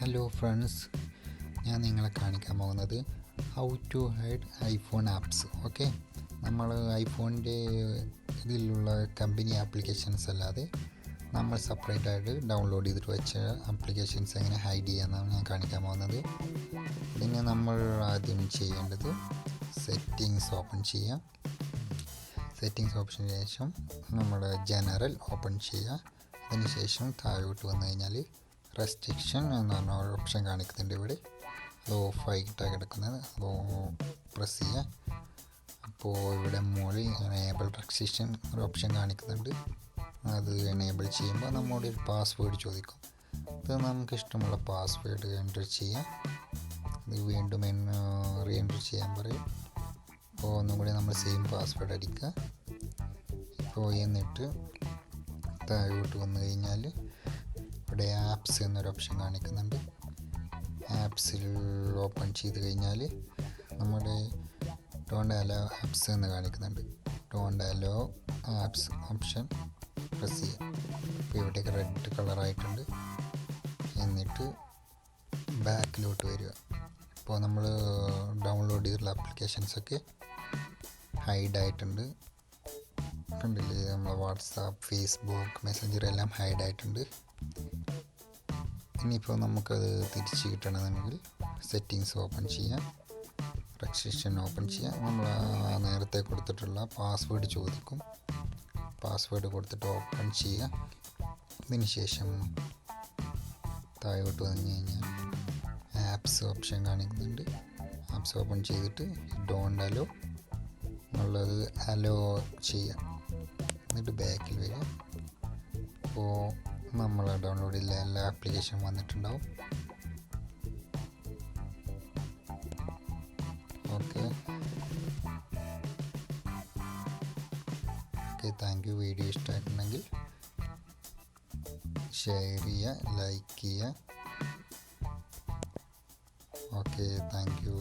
Hello friends, ഞാൻ നിങ്ങളെ കാണിക്കാൻ പോകുന്നത് how to hide iPhone apps. Okay, നമ്മൾ ഐഫോണിൻ്റെ ഇതിലുള്ള കമ്പനി ആപ്ലിക്കേഷൻസ് അല്ലാതെ നമ്മൾ സെപ്പറേറ്റ് ആയിട്ട് ഡൗൺലോഡ് ചെയ്തിട്ട് വെച്ച ആപ്ലിക്കേഷൻസ് എങ്ങനെ ഹൈഡ് ചെയ്യാമെന്നാണ് ഞാൻ കാണിക്കാൻ പോകുന്നത്. ഇതിന് നമ്മൾ ആദ്യം ചെയ്യേണ്ടത് സെറ്റിങ്സ് ഓപ്പൺ ചെയ്യാം. സെറ്റിങ്സ് ഓപ്ഷന് ശേഷം നമ്മുടെ ജനറൽ ഓപ്പൺ ചെയ്യുക. അതിനുശേഷം താഴോട്ട് വന്നു കഴിഞ്ഞാൽ റെസ്ട്രിക്ഷൻ എന്ന് പറഞ്ഞ ഒരു ഓപ്ഷൻ കാണിക്കുന്നുണ്ട്. ഇവിടെ അത് ഓഫായിട്ടാണ് കിടക്കുന്നത്. അപ്പോൾ പ്രസ് ചെയ്യുക. അപ്പോൾ ഇവിടെ മുകളിൽ എനേബിൾ റെസ്ട്രിക്ഷൻ ഒരു ഓപ്ഷൻ കാണിക്കുന്നുണ്ട്. അത് എനേബിൾ ചെയ്യുമ്പോൾ നമ്മുടെ ഒരു പാസ്വേഡ് ചോദിക്കും. അത് നമുക്ക് ഇഷ്ടമുള്ള പാസ്വേഡ് എൻ്റർ ചെയ്യാം. ഇത് വീണ്ടും റീ എൻ്റർ ചെയ്യാൻ പറയും. അപ്പോൾ ഒന്നും കൂടി നമ്മൾ സെയിം പാസ്വേഡ് അടിക്കുക. ഇപ്പോൾ എന്നിട്ട് താഴോട്ട് വന്നു കഴിഞ്ഞാൽ ഇവിടെ ആപ്സ് എന്നൊരു ഓപ്ഷൻ കാണിക്കുന്നുണ്ട്. ആപ്സിൽ ഓപ്പൺ ചെയ്ത് കഴിഞ്ഞാൽ നമ്മുടെ ഡോണ്ട് അലോ ആപ്സ് എന്ന് കാണിക്കുന്നുണ്ട്. Don't allow apps option press ചെയ്യുക. ഇപ്പോൾ ഇവിടേക്ക് റെഡ് കളറായിട്ടുണ്ട്. എന്നിട്ട് ബാക്കിലോട്ട് വരിക. ഇപ്പോൾ നമ്മൾ ഡൗൺലോഡ് ചെയ്തിട്ടുള്ള ആപ്ലിക്കേഷൻസൊക്കെ ഹൈഡായിട്ടുണ്ട്. കണ്ടില്ലേ, നമ്മളെ വാട്സാപ്പ്, ഫേസ്ബുക്ക്, മെസ്സഞ്ചർ എല്ലാം ഹൈഡായിട്ടുണ്ട്. ഇനിയിപ്പോൾ നമുക്കത് തിരിച്ച് കിട്ടണമെന്നുണ്ടെങ്കിൽ സെറ്റിങ്സ് ഓപ്പൺ ചെയ്യാം, റെസ്ട്രിക്ഷൻ ഓപ്പൺ ചെയ്യാം. നമ്മൾ നേരത്തെ കൊടുത്തിട്ടുള്ള പാസ്വേഡ് ചോദിക്കും. പാസ്വേഡ് കൊടുത്തിട്ട് ഓപ്പൺ ചെയ്യുക. അതിന് ശേഷം താഴോട്ട് വന്നു കഴിഞ്ഞാൽ ആപ്സ് ഓപ്ഷൻ കാണിക്കുന്നുണ്ട്. ആപ്സ് ഓപ്പൺ ചെയ്തിട്ട് ഡോണ്ട് അലോ എന്നുള്ളത് അലോ ചെയ്യുക. എന്നിട്ട് ബാക്കിൽ വരിക. അപ്പോൾ നമ്മൾ ഡൗൺലോഡ് ചെയ്ത എല്ലാ ആപ്ലിക്കേഷൻ വന്നിട്ടുണ്ടാവും. Okay, thank you. വീഡിയോ ഇഷ്ടമായിട്ടുണ്ടെങ്കിൽ ഷെയർ ചെയ്യുക, ലൈക്ക് ചെയ്യുക. Okay, thank you.